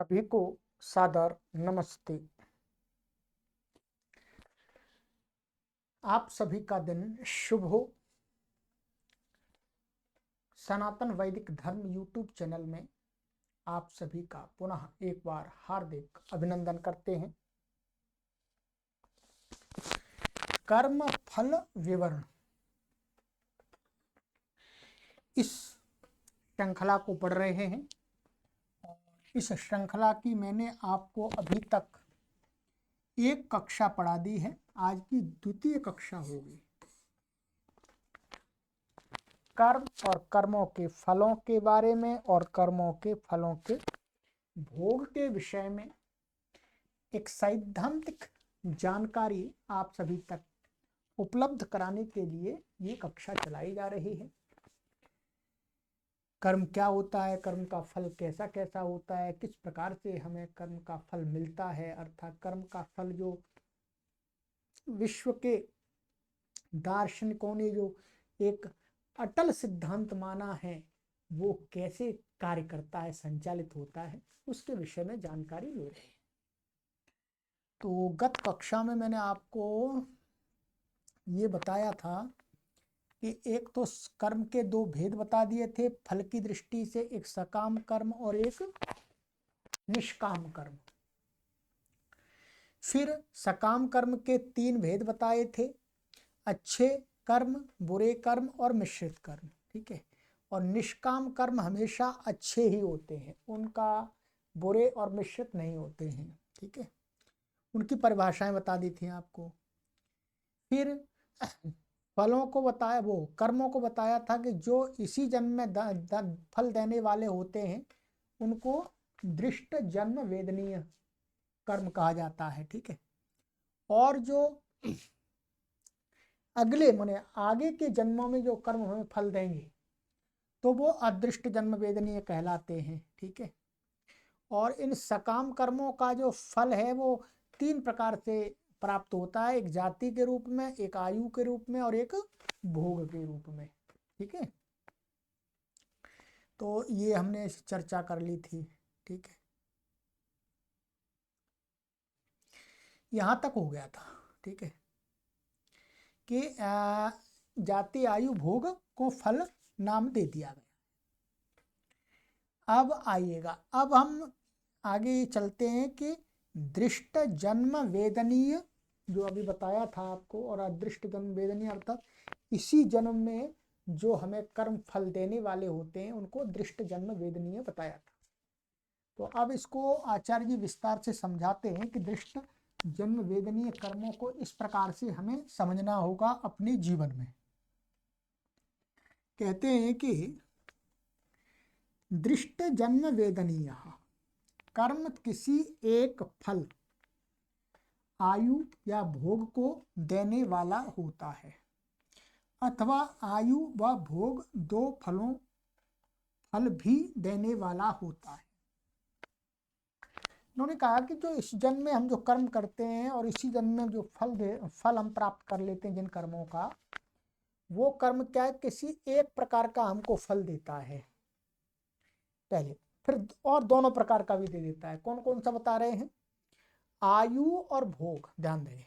सभी को सादर नमस्ते। आप सभी का दिन शुभ हो। सनातन वैदिक धर्म यूट्यूब चैनल में आप सभी का पुनः एक बार हार्दिक अभिनंदन करते हैं। कर्म फल विवरण इस श्रृंखला को पढ़ रहे हैं। इस श्रृंखला की मैंने आपको अभी तक एक कक्षा पढ़ा दी है। आज की द्वितीय कक्षा होगी। कर्म और कर्मों के फलों के बारे में और कर्मों के फलों के भोग के विषय में एक सैद्धांतिक जानकारी आप सभी तक उपलब्ध कराने के लिए ये कक्षा चलाई जा रही है। कर्म क्या होता है, कर्म का फल कैसा कैसा होता है, किस प्रकार से हमें कर्म का फल मिलता है, अर्थात कर्म का फल जो विश्व के दार्शनिकों ने जो एक अटल सिद्धांत माना है वो कैसे कार्य करता है, संचालित होता है, उसके विषय में जानकारी ले रहे हैं। तो गत कक्षा में मैंने आपको ये बताया था कि एक तो कर्म के दो भेद बता दिए थे फल की दृष्टि से, एक सकाम कर्म और एक निष्काम कर्म। फिर सकाम कर्म के तीन भेद बताए थे, अच्छे कर्म, बुरे कर्म और मिश्रित कर्म। ठीक है। और निष्काम कर्म हमेशा अच्छे ही होते हैं, उनका बुरे और मिश्रित नहीं होते हैं। ठीक है। उनकी परिभाषाएं बता दी थी आपको। फिर फलों को बताया, वो कर्मों को बताया था कि जो इसी जन्म में फल देने वाले होते हैं उनको दृष्ट जन्म वेदनीय कर्म कहा जाता है। ठीक है। और जो अगले माने आगे के जन्मों में जो कर्म हमें फल देंगे तो वो अदृष्ट जन्म वेदनीय कहलाते हैं। ठीक है। और इन सकाम कर्मों का जो फल है वो तीन प्रकार से प्राप्त होता है, एक जाति के रूप में, एक आयु के रूप में और एक भोग के रूप में। ठीक है। तो ये हमने चर्चा कर ली थी। ठीक है। यहाँ तक हो गया था। ठीक है कि जाति आयु भोग को फल नाम दे दिया गया। अब आइएगा, अब हम आगे चलते हैं कि दृष्ट जन्म वेदनीय जो अभी बताया था आपको, और अदृष्ट जन्म वेदनीय अर्थात इसी जन्म में जो हमें कर्म फल देने वाले होते हैं उनको दृष्ट जन्म वेदनीय बताया था। तो अब इसको आचार्य जी विस्तार से समझाते हैं कि दृष्ट जन्म वेदनीय कर्मों को इस प्रकार से हमें समझना होगा अपने जीवन में। कहते हैं कि दृष्ट जन्म वेदनीय कर्म किसी एक फल, आयु या भोग को देने वाला होता है अथवा आयु व भोग दो फल भी देने वाला होता है। उन्होंने कहा कि जो इस जन्म में हम जो कर्म करते हैं और इसी जन्म में जो फल हम प्राप्त कर लेते हैं जिन कर्मों का, वो कर्म क्या है, किसी एक प्रकार का हमको फल देता है पहले, फिर और दोनों प्रकार का भी दे देता है। कौन कौन सा बता रहे हैं? आयु और भोग। ध्यान दें,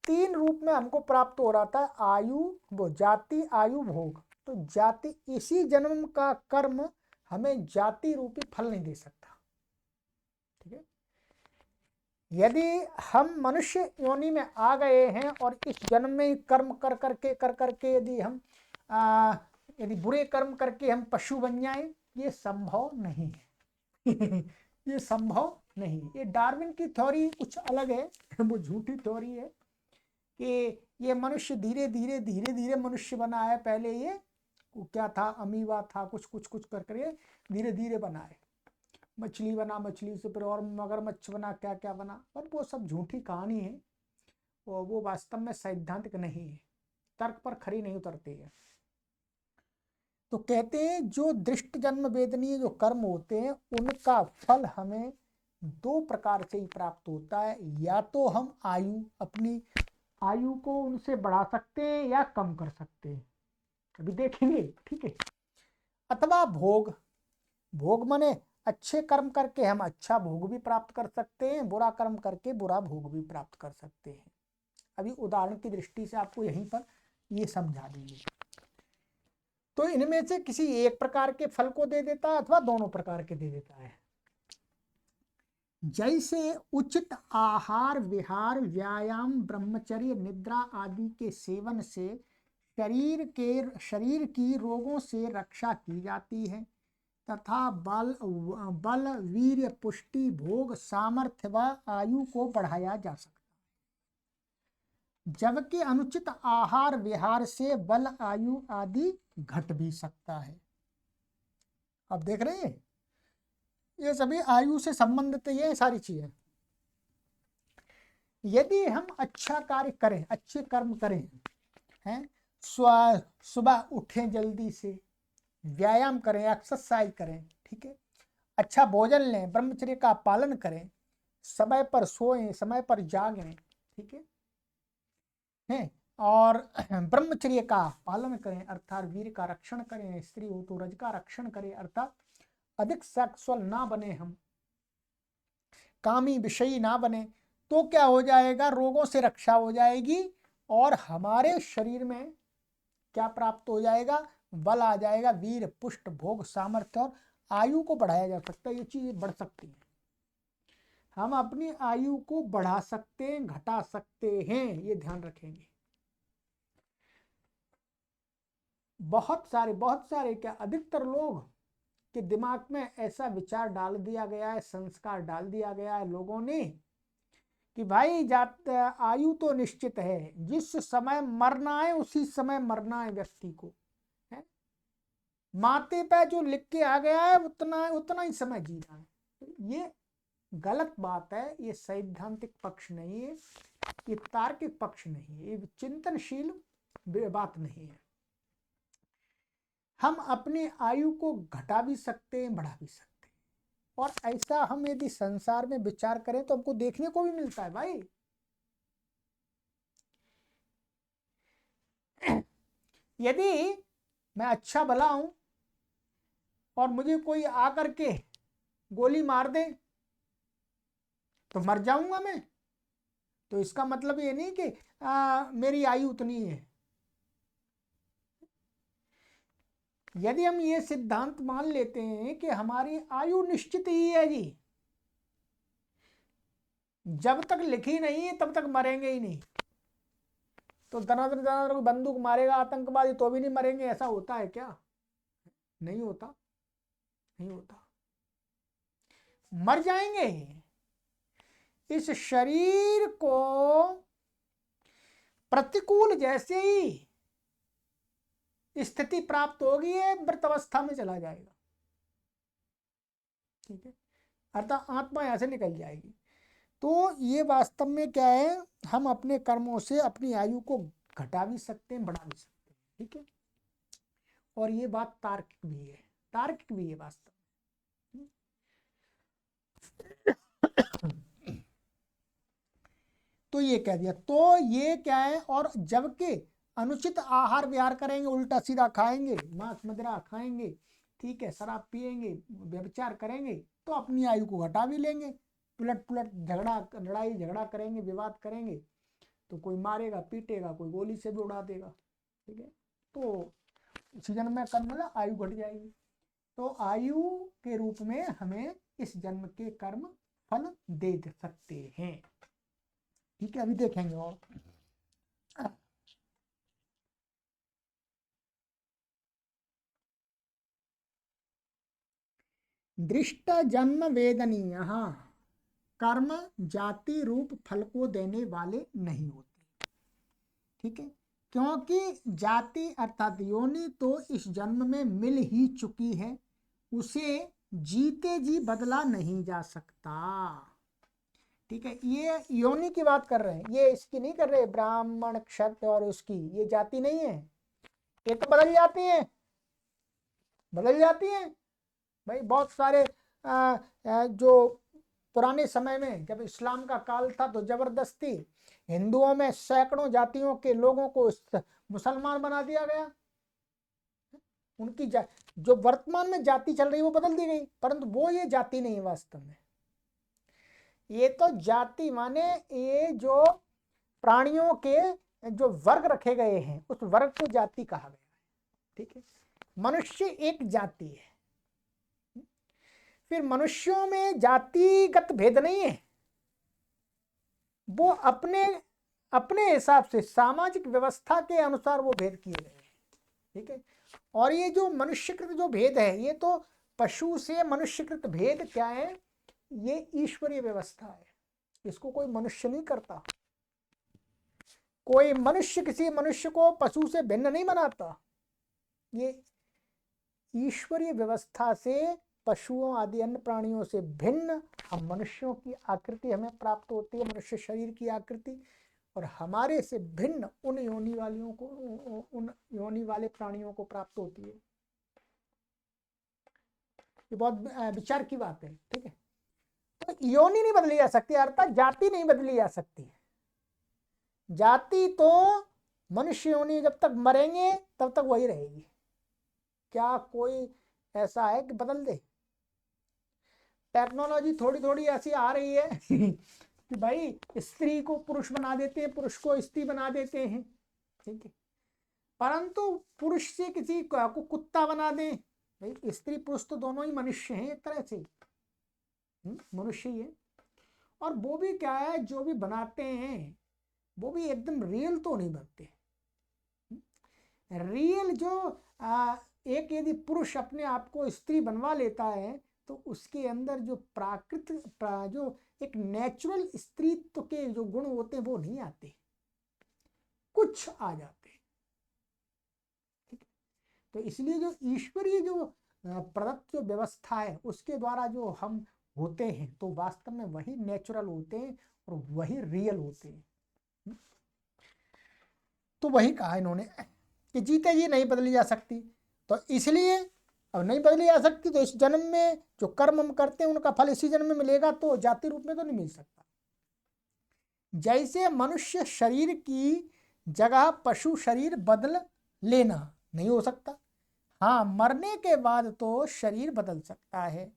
तीन रूप में हमको प्राप्त हो रहा था, आयु, वो जाति, आयु, भोग। तो जाति, इसी जन्म का कर्म हमें जाति रूपी फल नहीं दे सकता। ठीक है। यदि हम मनुष्य योनि में आ गए हैं और इस जन्म में कर्म कर करके यदि हम यदि बुरे कर्म करके हम पशु बन जाएं, ये संभव नहीं है। ये संभव नहीं। ये डार्विन की थ्योरी कुछ अलग है, वो झूठी थ्योरी है कि ये मनुष्य धीरे धीरे मनुष्य बना है। पहले ये क्या था, अमीबा था, कुछ कुछ कुछ कर कर धीरे धीरे बना है। मछली बना, मछली से फिर और मगरमच्छ बना, क्या क्या बना। और वो सब झूठी कहानी है, वो वास्तव में सैद्धांतिक नहीं है, तर्क पर खरी नहीं उतरती है। तो कहते हैं जो दृष्ट जन्म वेदनीय जो कर्म होते हैं उनका फल हमें दो प्रकार से ही प्राप्त होता है। या तो हम अपनी आयु को उनसे बढ़ा सकते हैं या कम कर सकते हैं, अभी देखेंगे। ठीक है। अथवा भोग, भोग माने अच्छे कर्म करके हम अच्छा भोग भी प्राप्त कर सकते हैं, बुरा कर्म करके बुरा भोग भी प्राप्त कर सकते हैं। अभी उदाहरण की दृष्टि से आपको यहीं पर ये समझा देंगे। तो इनमें से किसी एक प्रकार के फल को दे देता है अथवा दोनों प्रकार के दे देता है। जैसे उचित आहार विहार व्यायाम ब्रह्मचर्य निद्रा आदि के सेवन से शरीर की रोगों से रक्षा की जाती है तथा बल वीर्य पुष्टि भोग सामर्थ्य व आयु को बढ़ाया जा सकता है, जबकि अनुचित आहार विहार से बल आयु आदि घट भी सकता है। अब देख रहे हैं ये सभी आयु से संबंधित ये सारी चीजें। यदि हम अच्छा कार्य करें, अच्छे कर्म करें, हैं, सुबह उठें जल्दी से, व्यायाम करें, एक्सरसाइज करें, ठीक है, अच्छा भोजन लें, ब्रह्मचर्य का पालन करें, समय पर सोएं, समय पर जागें, ठीक है, और ब्रह्मचर्य का पालन करें अर्थात वीर का रक्षण करें, स्त्री हो तो रज का रक्षण करें अर्थात अधिक सेक्सुअल ना बने, हम कामी विषयी ना बने, तो क्या हो जाएगा, रोगों से रक्षा हो जाएगी और हमारे शरीर में क्या प्राप्त हो जाएगा, बल आ जाएगा, वीर पुष्ट भोग सामर्थ्य और आयु को बढ़ाया जा सकता है। ये चीज बढ़ सकती है, हम अपनी आयु को बढ़ा सकते हैं, घटा सकते हैं, ये ध्यान रखेंगे। बहुत सारे क्या अधिकतर लोग के दिमाग में ऐसा विचार डाल दिया गया है, संस्कार डाल दिया गया है लोगों ने कि भाई आयु तो निश्चित है, जिस समय मरना है उसी समय मरना है व्यक्ति को, है माथे पे जो लिख के आ गया है उतना ही समय जीना है। ये गलत बात है, ये सैद्धांतिक पक्ष नहीं है, ये तार्किक पक्ष नहीं है, ये चिंतनशील बात नहीं है। हम अपनी आयु को घटा भी सकते हैं, बढ़ा भी सकते हैं, और ऐसा हम यदि संसार में विचार करें तो हमको देखने को भी मिलता है भाई। यदि मैं अच्छा भला हूं और मुझे कोई आकर के गोली मार दे तो मर जाऊंगा मैं, तो इसका मतलब ये नहीं कि मेरी आयु उतनी है। यदि हम ये सिद्धांत मान लेते हैं कि हमारी आयु निश्चित ही है जी, जब तक लिखी नहीं है तब तक मरेंगे ही नहीं, तो दनादन बंदूक मारेगा आतंकवादी तो भी नहीं मरेंगे, ऐसा होता है क्या? नहीं होता, नहीं होता, मर जाएंगे। इस शरीर को प्रतिकूल जैसे ही स्थिति प्राप्त होगी है मृत अवस्था में चला जाएगा, ठीक है, अर्थात आत्मा यहां से निकल जाएगी। तो ये वास्तव में क्या है, हम अपने कर्मों से अपनी आयु को घटा भी सकते हैं, बढ़ा भी सकते हैं, ठीक है, और ये बात तार्किक भी है, तार्किक भी है वास्तव में। तो ये कह दिया, तो ये क्या है, और जबकि अनुचित आहार विहार करेंगे, उल्टा सीधा खाएंगे, मांस मदिरा खाएंगे, ठीक है, शराब पिएंगे, व्यभिचार करेंगे, तो अपनी आयु को घटा भी लेंगे, पुलट झगड़ा लड़ाई झगड़ा करेंगे, विवाद करेंगे, तो कोई मारेगा पीटेगा, कोई गोली से भी उड़ा देगा, ठीक है, तो इसी जन्म में कर्म मतलब आयु घट जाएगी। तो आयु के रूप में हमें इस जन्म के कर्म फल दे सकते हैं, ठीक है, अभी देखेंगे। और दृष्ट जन्म वेदनीय कर्म जाति रूप फल को देने वाले नहीं होते, ठीक है, क्योंकि जाति अर्थात योनि तो इस जन्म में मिल ही चुकी है, उसे जीते जी बदला नहीं जा सकता, ठीक है, ये योनि की बात कर रहे हैं, ये इसकी नहीं कर रहे, ब्राह्मण क्षत्रिय और उसकी ये जाति नहीं है, ये तो बदल जाती है, बदल जाती है भाई। बहुत सारे जो पुराने समय में जब इस्लाम का काल था तो जबरदस्ती हिंदुओं में सैकड़ों जातियों के लोगों को मुसलमान बना दिया गया, उनकी जो वर्तमान में जाति चल रही है वो बदल दी गई, परंतु वो ये जाति नहीं है वास्तव में। ये तो जाति माने ये जो प्राणियों के जो वर्ग रखे गए हैं उस वर्ग को जाति कहा गया है, ठीक है। मनुष्य एक जाति है। फिर मनुष्यों में जातिगत भेद नहीं है, वो अपने अपने हिसाब से सामाजिक व्यवस्था के अनुसार वो भेद किए गए हैं, ठीक है। और ये जो मनुष्यकृत जो भेद है, ये तो पशु से मनुष्यकृत भेद क्या है, ये ईश्वरीय व्यवस्था है, इसको कोई मनुष्य नहीं करता। कोई मनुष्य किसी मनुष्य को पशु से भिन्न नहीं बनाता। ये ईश्वरीय व्यवस्था से पशुओं आदि अन्य प्राणियों से भिन्न हम मनुष्यों की आकृति हमें प्राप्त होती है, मनुष्य शरीर की आकृति, और हमारे से भिन्न उन योनि वालियों को, उन योनि वाले प्राणियों को प्राप्त होती है। ये बहुत विचार की बात है, ठीक है। तो योनि नहीं बदली जा सकती, अर्थात जाति नहीं बदली जा सकती। जाति तो मनुष्य योनि जब तक मरेंगे तब तक वही रहेगी। क्या कोई ऐसा है कि बदल दे? टेक्नोलॉजी थोड़ी थोड़ी ऐसी आ रही है कि भाई स्त्री को पुरुष बना देते हैं, पुरुष को स्त्री बना देते हैं, ठीक है। परंतु पुरुष से किसी को कुत्ता बना दें, भाई स्त्री पुरुष तो दोनों ही मनुष्य हैं एक तरह से, मनुष्य ही है। और वो भी क्या है, जो भी बनाते हैं वो भी एकदम रियल तो नहीं बनते। रियल जो एक यदि पुरुष अपने आप को स्त्री बनवा लेता है तो उसके अंदर जो प्राकृतिक जो एक नेचुरल स्त्रीत्व के जो गुण होते हैं वो नहीं आते, कुछ आ जाते हैं, ठीक है। तो इसलिए जो ईश्वरीय जो प्रदत्त जो व्यवस्था है उसके द्वारा जो हम होते हैं तो वास्तव में वही नेचुरल होते हैं और वही रियल होते हैं। तो वही कहा इन्होंने कि जीते जी नहीं बदली जा सकती, तो इसलिए अब नहीं बदली जा सकती तो इस जन्म में जो कर्म हम करते हैं उनका फल इसी जन्म में मिलेगा, तो जाति रूप में तो नहीं मिल सकता। जैसे मनुष्य शरीर की जगह पशु शरीर बदल लेना नहीं हो सकता, हाँ मरने के बाद तो शरीर बदल सकता है,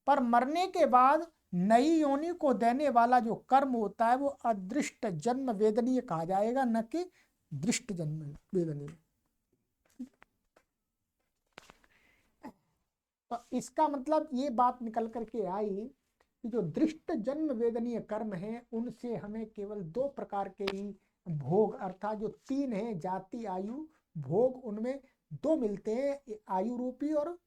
पर मरने के बाद नई योनि को देने वाला जो कर्म होता है वो अदृष्ट जन्म वेदनीय कहा जाएगा, न कि दृष्ट जन्म वेदनीय। तो इसका मतलब ये बात निकल करके आई कि जो दृष्ट जन्म वेदनीय कर्म है उनसे हमें केवल दो प्रकार के ही भोग, अर्थात जो तीन है जाति आयु भोग, उनमें दो मिलते हैं, आयु रूपी और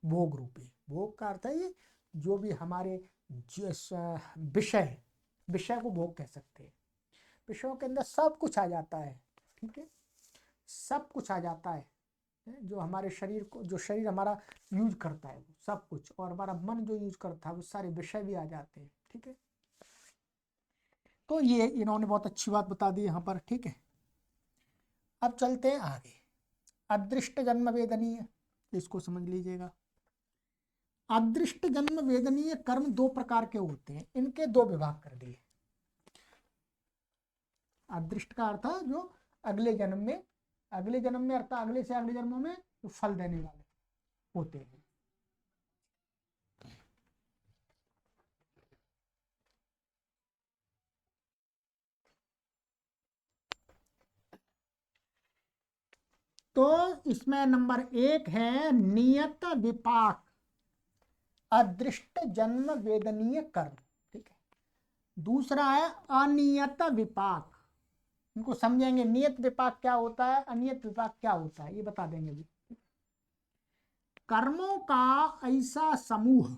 भोग रूपी। भोग का अर्थ है ये जो भी हमारे विषय, विषय को भोग कह सकते हैं। विषयों के अंदर सब कुछ आ जाता है, ठीक है, सब कुछ आ जाता है जो हमारे शरीर को, जो शरीर हमारा यूज करता है वो सब कुछ, और हमारा मन जो यूज करता है वो सारे विषय भी आ जाते हैं, ठीक है। तो ये इन्होंने बहुत अच्छी बात बता दी यहाँ पर, ठीक है। अब चलते हैं आगे। अदृष्ट जन्म वेदनीय, इसको समझ लीजिएगा। अदृष्ट जन्म वेदनीय कर्म दो प्रकार के होते हैं, इनके दो विभाग कर दिए। अदृष्ट का अर्थ है जो अगले जन्म में अर्थात अगले से अगले जन्मों में जो फल देने वाले होते हैं। तो इसमें नंबर एक है नियत विपाक, अदृष्ट जन्म वेदनीय कर्म, ठीक है। दूसरा है अनियत विपाक, इनको समझेंगे, नियत विपाक क्या होता है, अनियत विपाक क्या होता है, ये बता देंगे भी। कर्मों का ऐसा समूह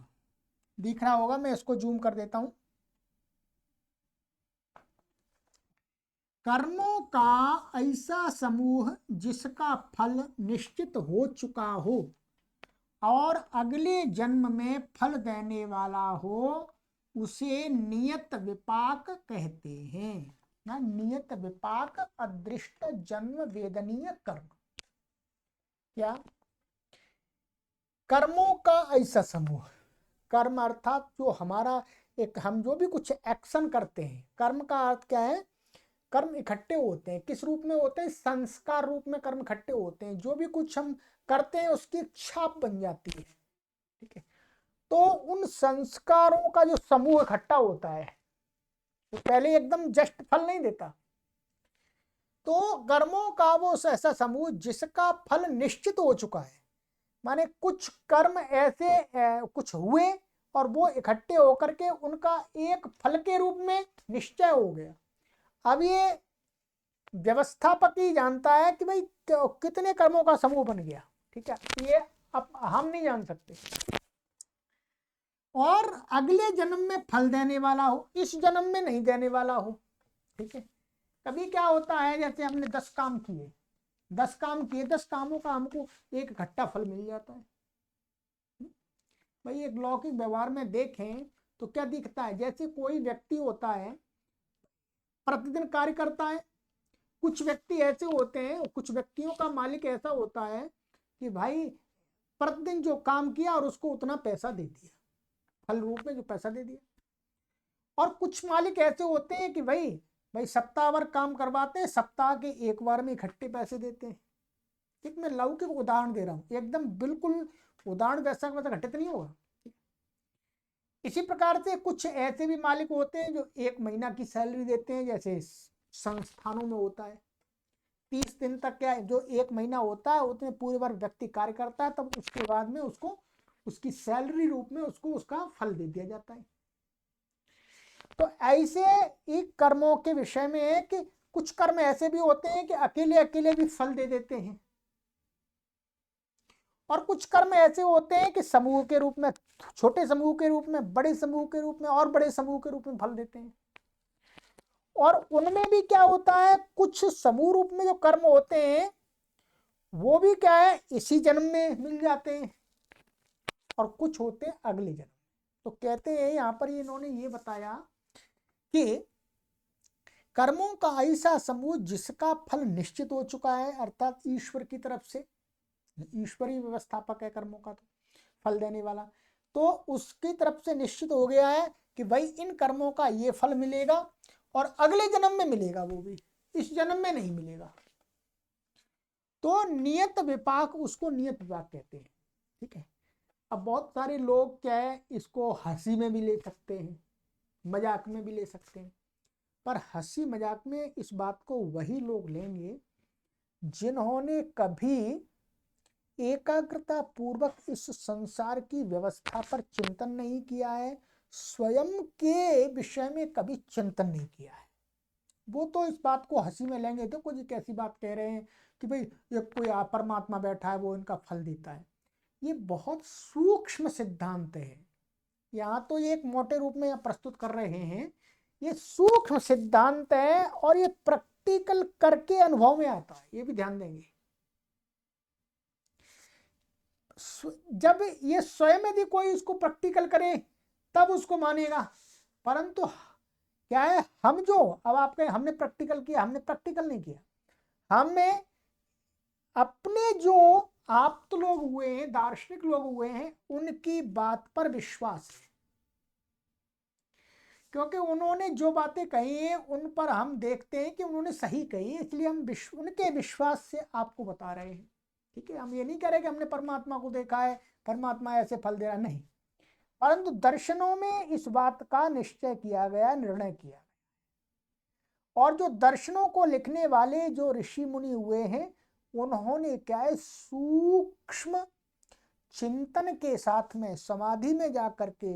दिख रहा होगा, मैं इसको जूम कर देता हूं। कर्मों का ऐसा समूह जिसका फल निश्चित हो चुका हो और अगले जन्म में फल देने वाला हो, उसे नियत विपाक कहते हैं। ना नियत विपाक अदृष्ट जन्म वेदनीय कर्म। क्या? कर्मों का ऐसा समूह, कर्म अर्थात जो हमारा एक, हम जो भी कुछ एक्शन करते हैं, कर्म का अर्थ क्या है, कर्म इकट्ठे होते हैं। किस रूप में होते हैं? संस्कार रूप में कर्म इकट्ठे होते हैं। जो भी कुछ हम करते हैं उसकी छाप बन जाती है, ठीक है। तो उन संस्कारों का जो समूह इकट्ठा होता है, तो पहले एकदम जस्ट फल नहीं देता। तो कर्मों का वो ऐसा समूह जिसका फल निश्चित हो चुका है, माने कुछ कर्म ऐसे कुछ हुए और वो इकट्ठे होकर के उनका एक फल के रूप में निश्चय हो गया। अब ये व्यवस्थापक ही जानता है कि भाई कितने कर्मों का समूह बन गया, ठीक है, ये अब हम नहीं जान सकते। और अगले जन्म में फल देने वाला हो, इस जन्म में नहीं देने वाला हो, ठीक है। कभी क्या होता है, जैसे हमने 10 काम किए, 10 काम किए, 10 कामों का हमको एक इकट्ठा फल मिल जाता है। भाई एक लौकिक व्यवहार में देखें तो क्या दिखता है, जैसे कोई व्यक्ति होता है प्रतिदिन कार्य करता है। कुछ व्यक्ति ऐसे होते हैं, कुछ व्यक्तियों का मालिक ऐसा होता है कि भाई प्रतिदिन जो काम किया और उसको उतना पैसा दे दिया, फल रूप में जो पैसा दे दिया। और कुछ मालिक ऐसे होते हैं कि भाई भाई सप्ताह भर काम करवाते हैं, सप्ताह के एक बार में इकट्ठे पैसे देते हैं। ठीक, मैं लौकिक उदाहरण दे रहा हूँ, एकदम बिल्कुल उदाहरण वैसा वैसा घटित नहीं होगा। इसी प्रकार से कुछ ऐसे भी मालिक होते हैं जो 1 महीना की सैलरी देते हैं, जैसे संस्थानों में होता है। 30 दिन तक क्या जो 1 महीना होता है उतने पूरे बार व्यक्ति कार्य करता है, तब उसके बाद में उसको उसकी सैलरी रूप में उसको उसका फल दे दिया जाता है। तो ऐसे एक कर्मों के विषय में है कि कुछ कर्म ऐसे भी होते हैं कि अकेले अकेले भी फल दे देते हैं, और कुछ कर्म ऐसे होते हैं कि समूह के रूप में, छोटे समूह के रूप में, बड़े समूह के रूप में और बड़े समूह के रूप में फल देते हैं। और उनमें भी क्या होता है, कुछ समूह रूप में जो कर्म होते हैं वो भी क्या है, इसी जन्म में मिल जाते हैं, और कुछ होते हैं अगले जन्म। तो कहते हैं यहां पर इन्होंने ये बताया कि कर्मों का ऐसा समूह जिसका फल निश्चित हो चुका है, अर्थात ईश्वर की तरफ से, ईश्वरीय व्यवस्थापक है कर्मों का, तो फल देने वाला, तो उसकी तरफ से निश्चित हो गया है कि भाई इन कर्मों का ये फल मिलेगा और अगले जन्म में मिलेगा, वो भी इस जन्म में नहीं मिलेगा। तो नियत विपाक, उसको नियत विपाक कहते हैं, ठीक है। अब बहुत सारे लोग क्या है, इसको हंसी में भी ले सकते हैं, मजाक में भी ले सकते हैं, पर हंसी मजाक में इस बात को वही लोग लेंगे जिन्होंने कभी एकाग्रता पूर्वक इस संसार की व्यवस्था पर चिंतन नहीं किया है, स्वयं के विषय में कभी चिंतन नहीं किया है। वो तो इस बात को हंसी में लेंगे, तो कुछ कैसी बात कह रहे हैं कि भाई ये कोई परमात्मा बैठा है वो इनका फल देता है। ये बहुत सूक्ष्म सिद्धांत है। यहाँ तो ये एक मोटे रूप में प्रस्तुत कर रहे हैं, ये सूक्ष्म सिद्धांत है और ये प्रैक्टिकल करके अनुभव में आता है, ये भी ध्यान देंगे। जब ये स्वयं यदि कोई इसको प्रैक्टिकल करे तब उसको मानेगा, परंतु क्या है, हम जो अब आपके हमने प्रैक्टिकल किया, हमने प्रैक्टिकल नहीं किया, हमें अपने जो आप तो लोग हुए हैं, दार्शनिक लोग हुए हैं, उनकी बात पर विश्वास है, क्योंकि उन्होंने जो बातें कही हैं उन पर हम देखते हैं कि उन्होंने सही कही है, इसलिए हम उनके विश्वास से आपको बता रहे हैं, ठीक है। हम ये नहीं कह रहे कि हमने परमात्मा को देखा है, परमात्मा ऐसे फल दे रहा, नहीं, परंतु दर्शनों में इस बात का निश्चय किया गया, निर्णय किया गया। और जो दर्शनों को लिखने वाले जो ऋषि मुनि हुए हैं, उन्होंने क्या है, सूक्ष्म चिंतन के साथ में समाधि में जाकर के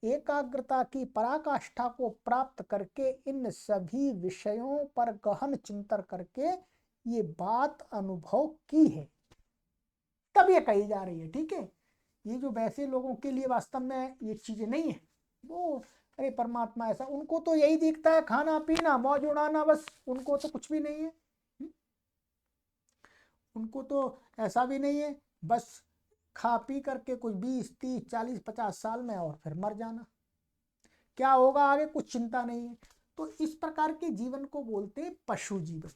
एकाग्रता की पराकाष्ठा को प्राप्त करके इन सभी विषयों पर गहन चिंतन करके ये बात अनुभव की है, तब ये कही जा रही है, ठीक है। ये जो वैसे लोगों के लिए वास्तव में ये चीजें नहीं है, वो अरे परमात्मा ऐसा, उनको तो यही दिखता है खाना पीना मौज उड़ाना, बस, उनको तो कुछ भी नहीं है। उनको तो ऐसा भी नहीं है, बस खा पी करके कुछ 20 30 40 50 साल में और फिर मर जाना, क्या होगा आगे कुछ चिंता नहीं है। तो इस प्रकार के जीवन को बोलते हैं पशु जीवन।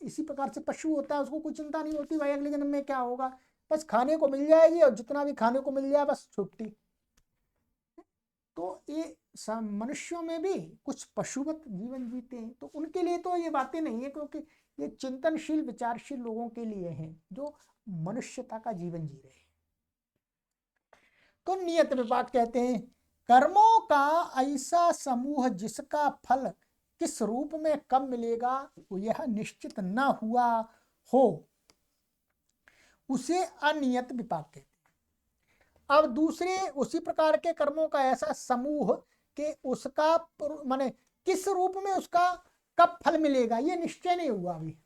इसी प्रकार से पशु होता है, उसको कोई चिंता नहीं होती भाई अगले जन्म में क्या होगा, बस खाने को मिल जाएगी और जितना भी खाने को मिल जाए बस छुट्टी। तो ये मनुष्यों में भी कुछ पशुवत जीवन जीते हैं, तो उनके लिए तो ये बातें नहीं है, क्योंकि ये चिंतनशील विचारशील लोगों के लिए हैं जो मनुष्यता का जीवन जी रहे हैं। तो नियत विपाक कहते हैं कर्मों का ऐसा समूह जिसका फल किस रूप में कब मिलेगा वो यह निश्चित न हुआ हो, उसे अनियत विपाक कहते हैं। अब दूसरे उसी प्रकार के कर्मों का ऐसा समूह कि उसका माने किस रूप में उसका कब फल मिलेगा ये निश्चय नहीं हुआ अभी,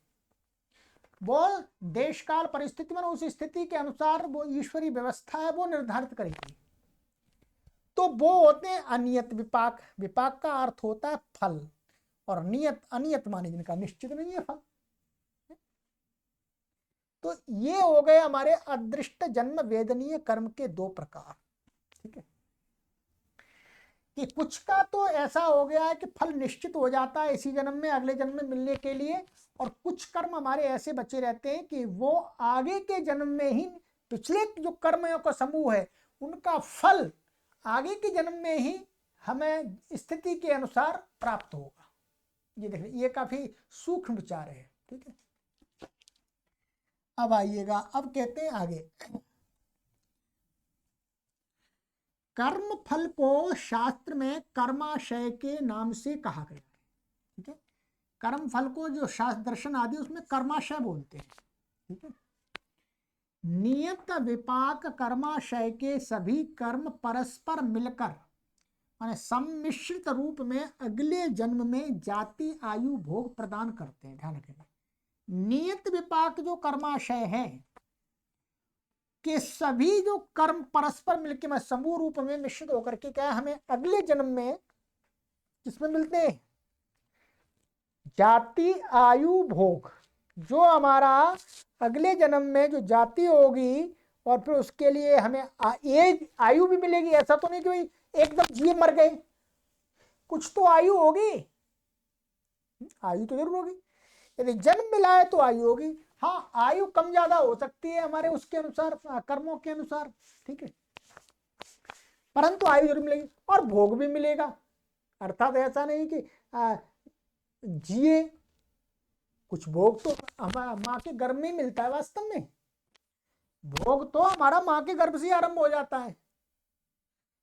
वो देश काल परिस्थिति में उस स्थिति के अनुसार वो ईश्वरी व्यवस्था है वो निर्धारित करेगी। तो वो होते हैं अनियत विपाक। विपाक का अर्थ होता है फल, और नियत अनियत माने जिनका निश्चित नहीं है फल। तो ये हो गए हमारे अदृष्ट जन्म वेदनीय कर्म के दो प्रकार। ठीक है कि कुछ का तो ऐसा हो गया है कि फल निश्चित हो जाता है इसी जन्म में अगले जन्म में मिलने के लिए, और कुछ कर्म हमारे ऐसे बचे रहते हैं कि वो आगे के जन्म में ही पिछले जो कर्मों का समूह है उनका फल आगे के जन्म में ही हमें स्थिति के अनुसार प्राप्त होगा। ये देखिए ये काफी सूक्ष्म विचार है। ठीक है अब आइएगा, अब कहते हैं आगे कर्म फल को शास्त्र में कर्माशय के नाम से कहा गया है। ठीक है कर्म फल को जो शास्त्र दर्शन आदि उसमें कर्माशय बोलते हैं। ठीक है नियत विपाक कर्माशय के सभी कर्म परस्पर मिलकर माने सम्मिश्रित रूप में अगले जन्म में जाति आयु भोग प्रदान करते हैं। ध्यान रखेंगे नियत विपाक जो कर्माशय है कि सभी जो कर्म परस्पर मिलकर में समूह रूप में मिश्रित होकर के क्या हमें अगले जन्म में किसमें मिलते हैं जाति आयु भोग। जो हमारा अगले जन्म में जो जाति होगी और फिर उसके लिए हमें एज आयु भी मिलेगी। ऐसा तो नहीं कि भाई एकदम जिए मर गए, कुछ तो आयु होगी, आयु तो जरूर होगी। यदि जन्म मिला है तो आयु होगी। हाँ आयु कम ज्यादा हो सकती है हमारे उसके अनुसार कर्मों के अनुसार। ठीक है परंतु आयु जरूर मिलेगी और भोग भी मिलेगा। अर्थात ऐसा नहीं कि जिए, कुछ भोग तो माँ के गर्भ में ही मिलता है। वास्तव में भोग तो हमारा माँ के गर्भ से आरंभ हो जाता है।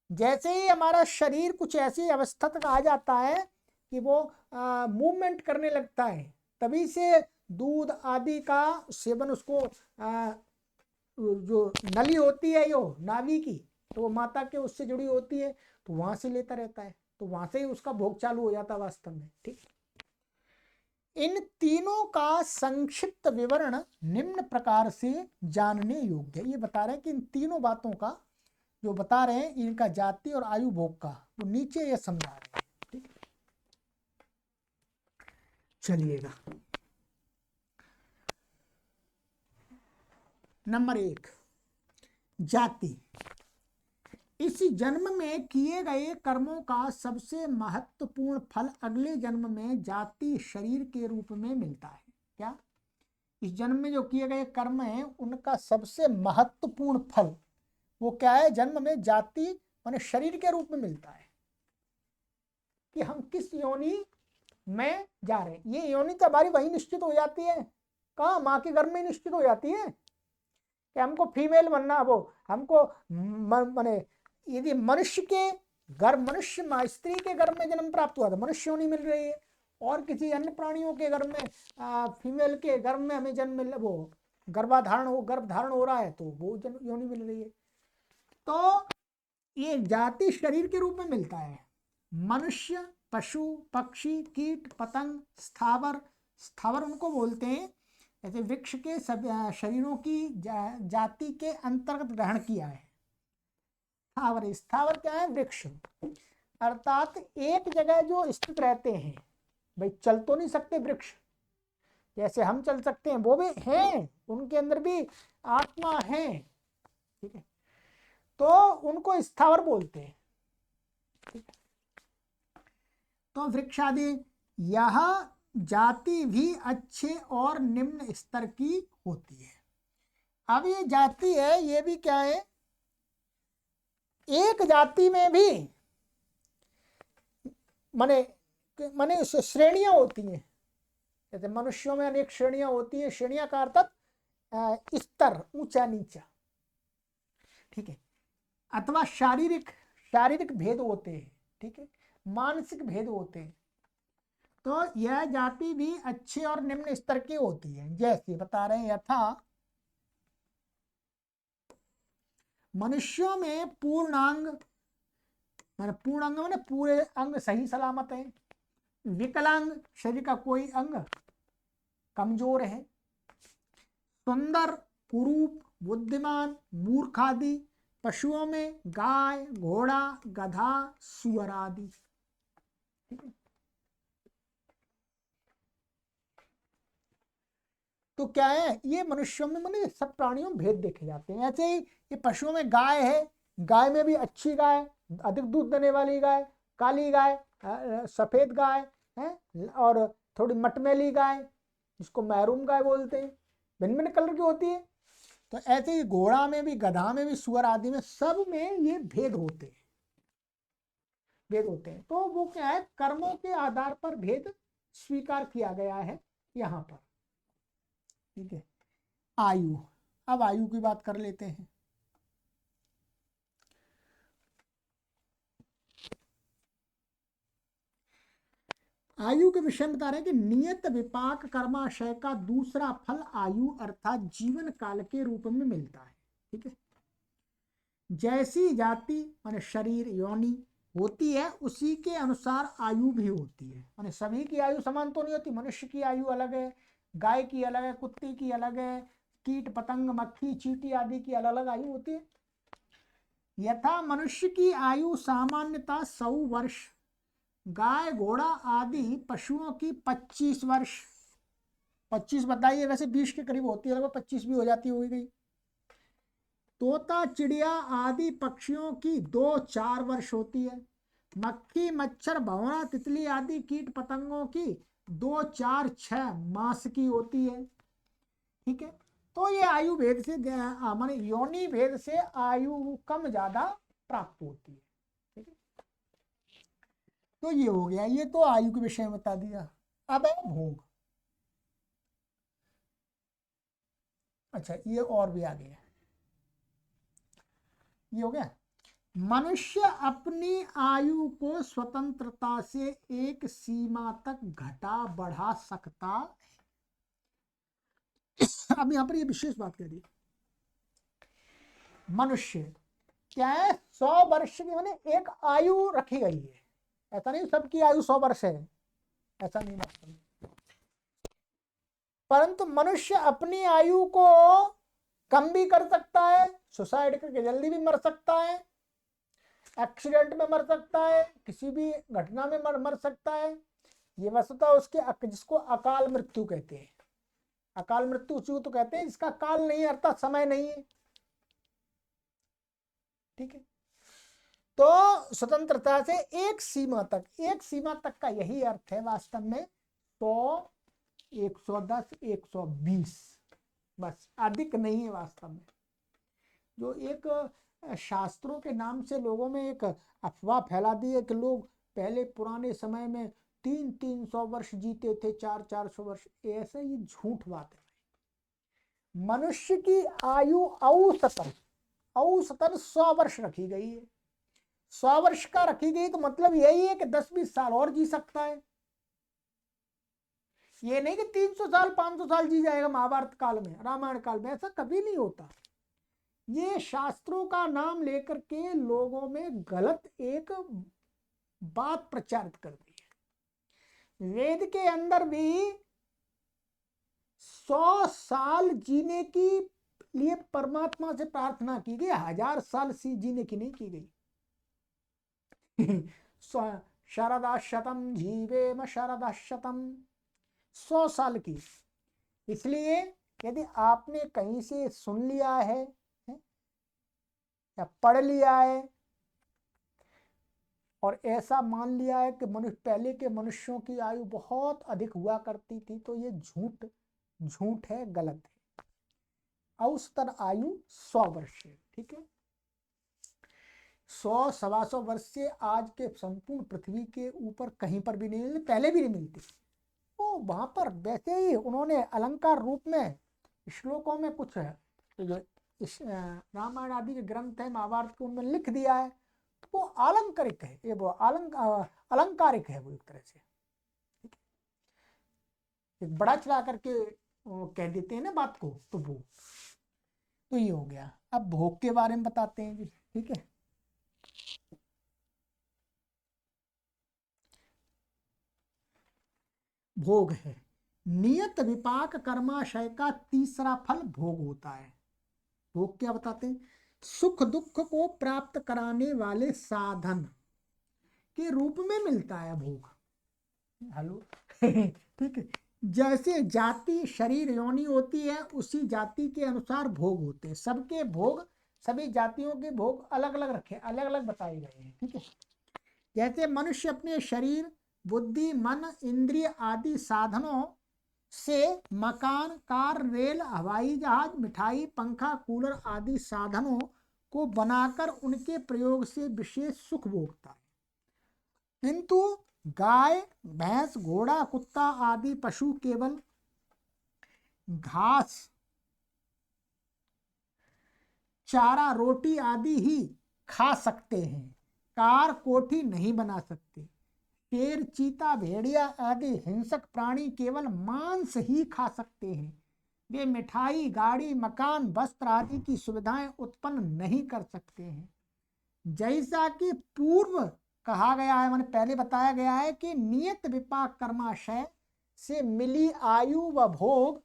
जैसे ही हमारा शरीर कुछ ऐसी अवस्था तक आ जाता है कि वो मूवमेंट करने लगता है, तभी से दूध आदि का सेवन उसको जो नली होती है यो नाभि की, तो वो माता के उससे जुड़ी होती है, तो वहां से लेता रहता है, तो वहां से ही उसका भोग चालू हो जाता है वास्तव में। ठीक इन तीनों का संक्षिप्त विवरण निम्न प्रकार से जानने योग्य है। ये बता रहे हैं कि इन तीनों बातों का जो बता रहे हैं इनका जाति और आयु भोग का वो नीचे ये समझा रहे हैं। ठीक चलिएगा नंबर 1 जाति। इस जन्म में किए गए कर्मों का सबसे महत्वपूर्ण फल अगले जन्म में जाति शरीर के रूप में मिलता है। क्या इस जन्म में जो किए गए कर्म हैं उनका सबसे महत्वपूर्ण फल वो क्या है जन्म में जाति माने शरीर के रूप में मिलता है कि हम किस योनि में जा रहे हैं। ये योनि तो हमारी वही निश्चित हो जाती है, कहाँ माँ के गर्भ में निश्चित हो जाती है कि हमको फीमेल बनना, वो हमको माने यदि मनुष्य के गर्भ मनुष्य स्त्री के गर्भ में जन्म प्राप्त हुआ तो मनुष्य योनि मिल रही है, और किसी अन्य प्राणियों के गर्भ में फीमेल के गर्भ में हमें जन्म मिल वो गर्भ धारण हो रहा है तो वो योनि मिल रही है। तो ये जाति शरीर के रूप में मिलता है। मनुष्य पशु पक्षी कीट पतंग स्थावर उनको बोलते हैं ऐसे वृक्ष के सब शरीरों की जाति के अंतर्गत ग्रहण किया है। स्थावर क्या है वृक्ष, अर्थात एक जगह जो स्थित रहते हैं। भाई चल तो नहीं सकते वृक्ष, जैसे हम चल सकते हैं वो भी हैं, उनके अंदर भी आत्मा है। ठीक है तो उनको स्थावर बोलते हैं। ठीक है तो वृक्ष आदि यह जाति भी अच्छे और निम्न स्तर की होती है। अब ये जाति है ये भी क्या है, एक जाति में भी माने माने श्रेणियां होती हैं, जैसे मनुष्यों में अनेक श्रेणियां होती हैं, श्रेणियां का अर्थात स्तर, ऊंचा नीचा, ठीक है, अथवा शारीरिक शारीरिक भेद होते हैं, ठीक है, मानसिक भेद होते हैं। तो यह जाति भी अच्छे और निम्न स्तर की होती है, जैसे बता रहे हैं, यथा मनुष्यों में पूर्णांग, मैंने पूर्णांग मैंने पूरे अंग सही सलामत है, विकलांग शरीर का कोई अंग कमजोर है, सुंदर, कुरूप, बुद्धिमान, मूर्ख आदि। पशुओं में गाय, घोड़ा, गधा, सुअर आदि। ठीक है, तो क्या है, ये मनुष्यों में माने सब प्राणियों में भेद देखे जाते हैं। ऐसे ही ये पशुओं में गाय है, गाय में भी अच्छी गाय, अधिक दूध देने वाली गाय, काली गाय, सफेद गाय है, और थोड़ी मटमैली गाय जिसको मैरून गाय बोलते हैं, भिन्न भिन्न कलर की होती है। तो ऐसे ही घोड़ा में भी, गधा में भी, सुअर आदि में, सब में ये भेद होते हैं, भेद होते हैं। तो वो क्या है, कर्मों के आधार पर भेद स्वीकार किया गया है यहाँ पर। ठीक है, आयु, अब आयु की बात कर लेते हैं। आयु के विषय में बता रहे हैं कि नियत विपाक कर्माशय का दूसरा फल आयु अर्थात जीवन काल के रूप में मिलता है। ठीक है, जैसी जाति माने शरीर योनि होती है, उसी के अनुसार आयु भी होती है। माने सभी की आयु समान तो नहीं होती, मनुष्य की आयु अलग है, गाय की अलग है, कुत्ते की अलग है, कीट पतंग मक्खी चींटी आदि की अलग अलग आयु होती है। यथा मनुष्य की आयु सामान्यतः 100 वर्ष, गाय घोड़ा आदि पशुओं की 25 वर्ष, 25 बताइए, वैसे 20 के करीब होती है, लगभग 25 भी हो जाती होगी। तोता चिड़िया आदि पक्षियों की 2-4 वर्ष होती है। मक्खी मच्छर भंवरा तितली आदि कीट पतंगों की 2-4-6 मास की होती है। ठीक है, तो ये आयु भेद से माने योनि भेद से आयु कम ज्यादा प्राप्त होती है। ठीक है, तो ये हो गया, ये तो आयु के विषय में बता दिया। अब है भोग। अच्छा, ये और भी आ गया, ये हो गया, मनुष्य अपनी आयु को स्वतंत्रता से एक सीमा तक घटा बढ़ा सकता। अब यहां पर ये विशेष बात कह रही है, मनुष्य क्या है, 100 वर्ष की माने एक आयु रखी गई है, ऐसा नहीं सबकी आयु 100 वर्ष है, ऐसा नहीं मतलब। परंतु मनुष्य अपनी आयु को कम भी कर सकता है, सुसाइड करके जल्दी भी मर सकता है, एक्सीडेंट में मर सकता है, किसी भी घटना में मर सकता है। ये वस्तुतः उसके जिसको अकाल मृत्यु कहते हैं, अकाल मृत्यु उसी को तो कहते हैं जिसका काल नहीं है, अर्थात समय नहीं है। ठीक है, तो स्वतंत्रता से एक सीमा तक, एक सीमा तक का यही अर्थ है वास्तव में, 100, 110, 120, बस, अधिक नहीं है वास्तव में। जो एक शास्त्रों के नाम से लोगों में एक अफवाह फैला दी है कि लोग पहले पुराने समय में 300-300 वर्ष जीते थे, 400-400 वर्ष, ऐसा ही झूठ बात है। मनुष्य की आयु औसतन औसतन 100 वर्ष रखी गई है। 100 वर्ष का रखी गई तो मतलब यही है कि 10-20 साल और जी सकता है। ये नहीं कि 300 साल 500 साल जी जाएगा महाभारत काल में, रामायण काल में, ऐसा कभी नहीं होता। ये शास्त्रों का नाम लेकर के लोगों में गलत एक बात प्रचारित कर दी है। वेद के अंदर भी 100 साल जीने की लिए परमात्मा से प्रार्थना की गई, 1000 साल जीने की नहीं की गई। शरदाशतम जीवेम शरदाशतम, 100 साल की। इसलिए यदि आपने कहीं से सुन लिया है या पढ़ लिया है और ऐसा मान लिया है कि मनुष्य, पहले के मनुष्यों की आयु बहुत अधिक हुआ करती थी, तो ये झूठ है, गलत है। औसतन आयु 100 वर्ष है। ठीक है, 100-125 वर्ष से आज के संपूर्ण पृथ्वी के ऊपर कहीं पर भी नहीं मिलती, पहले भी नहीं मिलती। तो वहां पर वैसे ही उन्होंने अलंकार रूप में श्लोकों में कुछ है, तो जो इस रामायण आदि के ग्रंथ है, महाभारत को उनमें लिख दिया है, वो आलंकारिक है, ये वो अलंकारिक है वो एक तरह से। एक बड़ा चढ़ा करके कह देते हैं ना बात को, तो ये हो गया। अब भोग के बारे में बताते हैं जी, ठीक है। भोग है नियत विपाक कर्माशय का तीसरा फल भोग होता है। भोग क्या बताते हैं? सुख दुख को प्राप्त कराने वाले साधन के रूप में मिलता है भोग। हेलो ठीक है। जैसे जाति शरीर योनि होती है, उसी जाति के अनुसार भोग होते हैं। सबके भोग, सभी जातियों के भोग अलग अलग रखे, अलग अलग बताए गए हैं, ठीक है। जैसे मनुष्य अपने शरीर, बुद्धि, मन, इंद्रिय आदि साधनों से मकान, कार, रेल, हवाई जहाज, मिठाई, पंखा, कूलर आदि साधनों को बनाकर उनके प्रयोग से विशेष सुख भोगता है। किंतु गाय, भैंस, घोड़ा, कुत्ता आदि पशु केवल घास, चारा, रोटी आदि ही खा सकते हैं, कार, कोठी नहीं बना सकते। शेर, चीता, भेड़िया आदि हिंसक प्राणी केवल मांस ही खा सकते हैं। वे मिठाई, गाड़ी, मकान, वस्त्र आदि की सुविधाएं उत्पन्न नहीं कर सकते हैं। जैसा कि पूर्व कहा गया है, मैंने पहले बताया गया है कि नियत विपाक कर्माशय से मिली आयु व भोग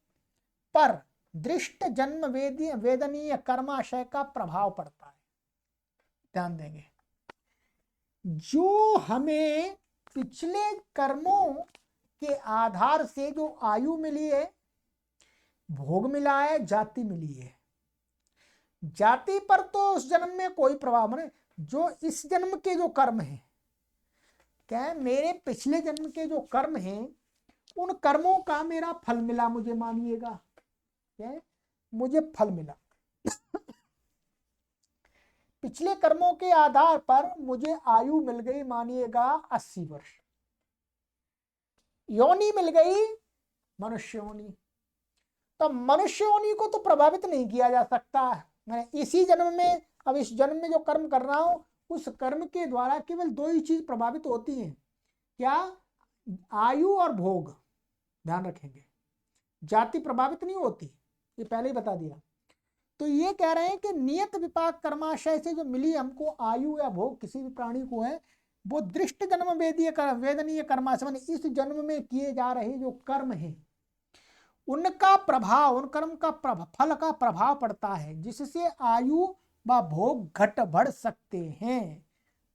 पर दृष्ट जन्म वेदनीय कर्माशय का प्रभाव पड़ता है। ध्यान देंगे, जो हमें पिछले कर्मों के आधार से जो आयु मिली है, भोग मिला है, जाति मिली है, जाति पर तो उस जन्म में कोई प्रभाव नहीं। जो इस जन्म के जो कर्म हैं, क्या है, मेरे पिछले जन्म के जो कर्म हैं, उन कर्मों का मेरा फल मिला, मुझे मानिएगा, क्या है, मुझे फल मिला। पिछले कर्मों के आधार पर मुझे आयु मिल गई, मानिएगा 80 वर्ष। योनि मिल गई मनुष्य योनि। तो मनुष्य योनि को तो प्रभावित नहीं किया जा सकता। मैं इसी जन्म में, अब इस जन्म में जो कर्म कर रहा हूं, उस कर्म के द्वारा केवल दो ही चीज प्रभावित होती हैं, क्या? आयु और भोग। ध्यान रखेंगे, जाति प्रभावित नहीं होती, ये पहले ही बता दिया। तो ये कह रहे हैं कि नियत विपाक कर्माशय से जो मिली हमको आयु या भोग किसी भी प्राणी को है, वो दृष्ट जन्म वेदनीय कर्माशय, माने इस जन्म में किए जा रहे जो कर्म हैं, उनका प्रभाव, उन कर्म का फल का प्रभाव पड़ता है, जिससे आयु व भोग घट बढ़ सकते हैं।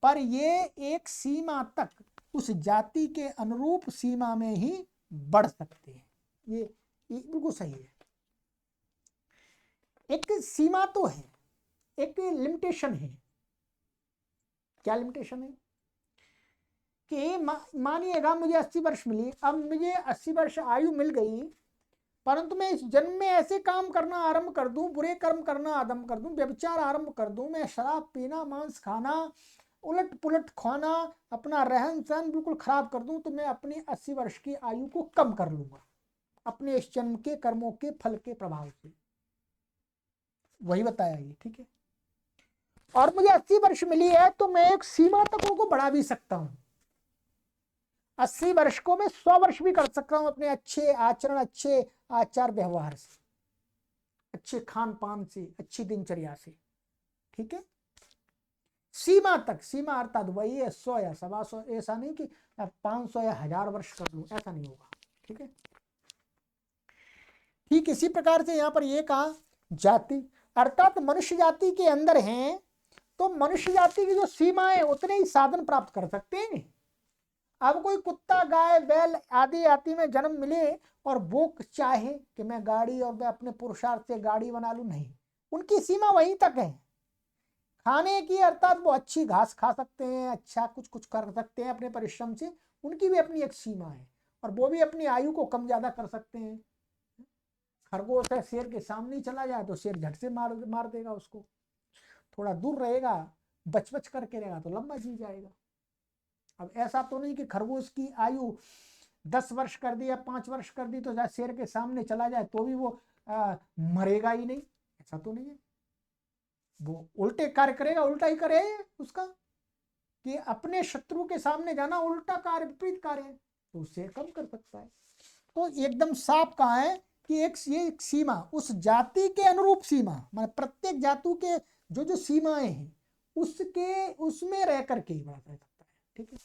पर ये एक सीमा तक, उस जाति के अनुरूप सीमा में ही बढ़ सकते हैं। ये बिल्कुल सही है। एक सीमा तो है, एक लिमिटेशन है। क्या लिमिटेशन है? कि मानिएगा मुझे 80 वर्ष मिली, अब मुझे 80 वर्ष आयु मिल गई, परंतु मैं इस जन्म में ऐसे काम करना आरंभ कर दूं, बुरे कर्म करना आरंभ कर दूं, व्यभिचार आरंभ कर दूं, मैं शराब पीना, मांस खाना, उलट पुलट खाना, अपना रहन सहन बिल्कुल खराब कर दूं, तो मैं अपनी 80 वर्ष की आयु को कम कर लूंगा अपने इस जन्म के कर्मों के फल के प्रभाव से। वही बताया ये, ठीक है। और मुझे 80 वर्ष मिली है, तो मैं एक सीमा तक उनको बढ़ा भी सकता हूं। 80 वर्ष को मैं 100 वर्ष भी कर सकता हूं, अपने अच्छे आचरण, अच्छे आचार व्यवहार से, अच्छे खान पान से, अच्छी दिनचर्या से, ठीक है। सीमा तक, सीमा अर्थात वही है 100 या 125, ऐसा नहीं कि 500 या 1000 वर्ष कर लूं, ऐसा नहीं होगा, ठीक है। ठीक इसी प्रकार से यहां पर ये कहा जाति अर्थात मनुष्य जाति के अंदर हैं, तो मनुष्य जाति की जो सीमाएं, उतने ही साधन प्राप्त कर सकते हैं। अब कोई कुत्ता, गाय, बैल आदि आदि में जन्म मिले और वो चाहे कि मैं गाड़ी और मैं अपने पुरुषार्थ से गाड़ी बना लूं, नहीं, उनकी सीमा वहीं तक है खाने की, अर्थात वो अच्छी घास खा सकते हैं, अच्छा कुछ कुछ कर सकते हैं अपने परिश्रम से, उनकी भी अपनी एक सीमा है, और वो भी अपनी आयु को कम ज्यादा कर सकते हैं। खरगोश है, शेर के सामने चला जाए तो शेर झट से मार देगा उसको, थोड़ा दूर रहेगा बच बच करके रहेगा तो लंबा जी जाएगा। अब ऐसा तो नहीं कि खरगोश की आयु 10 वर्ष कर दी या 5 वर्ष कर दी तो जाए शेर के सामने चला जाए तो भी वो मरेगा ही नहीं, ऐसा तो नहीं है। वो उल्टे कार्य करेगा, उल्टा ही करे उसका, कि अपने शत्रु के सामने जाना उल्टा कार्य, विपरीत कार्य है, तो उससे कम कर सकता है। तो एकदम साफ कहा है कि एक सीमा, उस जाति के अनुरूप सीमा, मतलब प्रत्येक जाति के जो जो सीमाएं हैं उसके उसमें रह करके ही बढ़ा जा सकता है। ठीक है,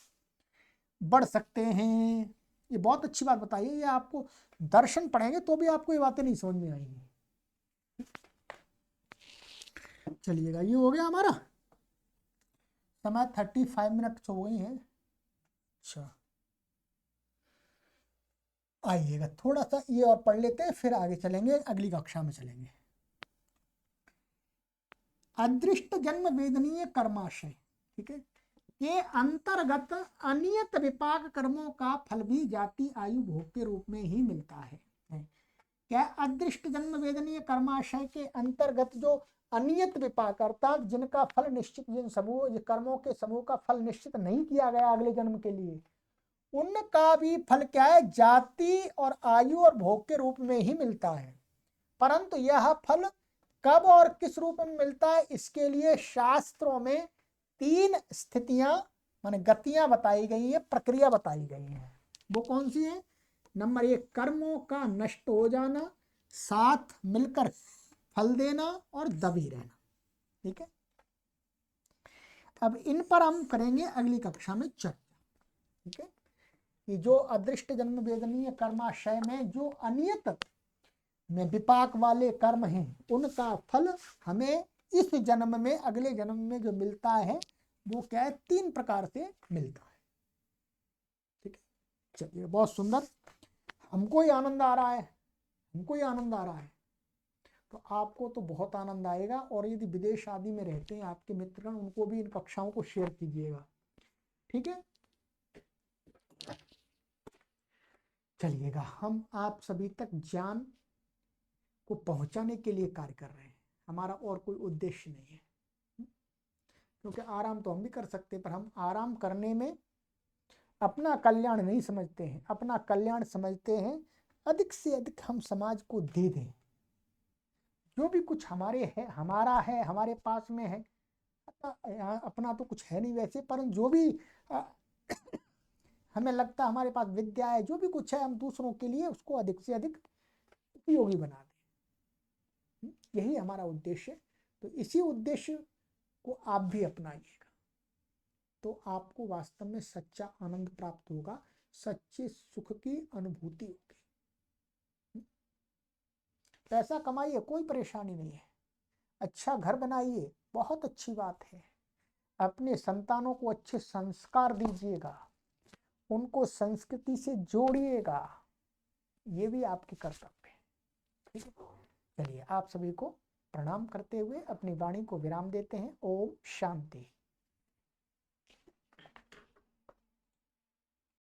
बढ़ सकते हैं। ये बहुत अच्छी बात बताई है, ये आपको दर्शन पढ़ेंगे तो भी आपको ये बातें नहीं समझ में आएंगी। चलिएगा, ये हो गया हमारा समय, 35 मिनट हो गई है। अच्छा, आइएगा थोड़ा सा ये और पढ़ लेते हैं, फिर आगे चलेंगे, अगली कक्षा में चलेंगे। अदृष्ट जन्म वेदनीय कर्माशय, ठीक है, के अंतर्गत अनियत विपाक कर्मों का फल भी जाति आयु भोग के रूप में ही मिलता है। क्या अदृष्ट जन्म वेदनीय कर्माशय के अंतर्गत जो अनियत विपाक अर्थात जिनका फल निश्चित, जिन समूह कर्मों के समूह का फल निश्चित नहीं किया गया अगले जन्म के लिए, उनका भी फल क्या है, जाति और आयु और भोग के रूप में ही मिलता है। परंतु यह फल कब और किस रूप में मिलता है, इसके लिए शास्त्रों में 3 स्थितियां माने गतियां बताई गई है, प्रक्रिया बताई गई है। वो कौन सी है? नंबर 1, कर्मों का नष्ट हो जाना, साथ मिलकर फल देना और दबी रहना। ठीक है, अब इन पर हम करेंगे अगली कक्षा में चर्चा। ठीक है, कि जो अदृष्ट जन्म वेदनीय कर्माशय में जो अनियत में विपाक वाले कर्म हैं उनका फल हमें इस जन्म में अगले जन्म में जो मिलता है वो क्या है, 3 प्रकार से मिलता है। ठीक है, चलिए बहुत सुंदर, हमको ही आनंद आ रहा है, हमको ही आनंद आ रहा है, तो आपको तो बहुत आनंद आएगा। और यदि विदेश आदि में रहते हैं आपके मित्रगण, उनको भी इन कक्षाओं को शेयर कीजिएगा। ठीक है, चलिएगा, हम आप सभी तक ज्ञान को पहुंचाने के लिए कार्य कर रहे हैं, हमारा और कोई उद्देश्य नहीं है। क्योंकि आराम तो हम भी कर सकते हैं, पर हम आराम करने में अपना कल्याण नहीं समझते हैं, अपना कल्याण समझते हैं अधिक से अधिक हम समाज को दे दें। जो भी कुछ हमारे है, हमारा है, हमारे पास में है, अपना तो कुछ है नहीं वैसे, पर जो भी हमें लगता है हमारे पास विद्या है, जो भी कुछ है, हम दूसरों के लिए उसको अधिक से अधिक उपयोगी बना दें। यही हमारा उद्देश्य है। तो इसी उद्देश्य को आप भी अपनाइएगा, तो आपको वास्तव में सच्चा आनंद प्राप्त होगा, सच्चे सुख की अनुभूति होगी। पैसा कमाइए, कोई परेशानी नहीं है, अच्छा घर बनाइए, बहुत अच्छी बात है, अपने संतानों को अच्छे संस्कार दीजिएगा, उनको संस्कृति से जोड़िएगा, ये भी आपके कर्तव्य है। ठीक है, चलिए आप सभी को प्रणाम करते हुए अपनी वाणी को विराम देते हैं। ओम शांति।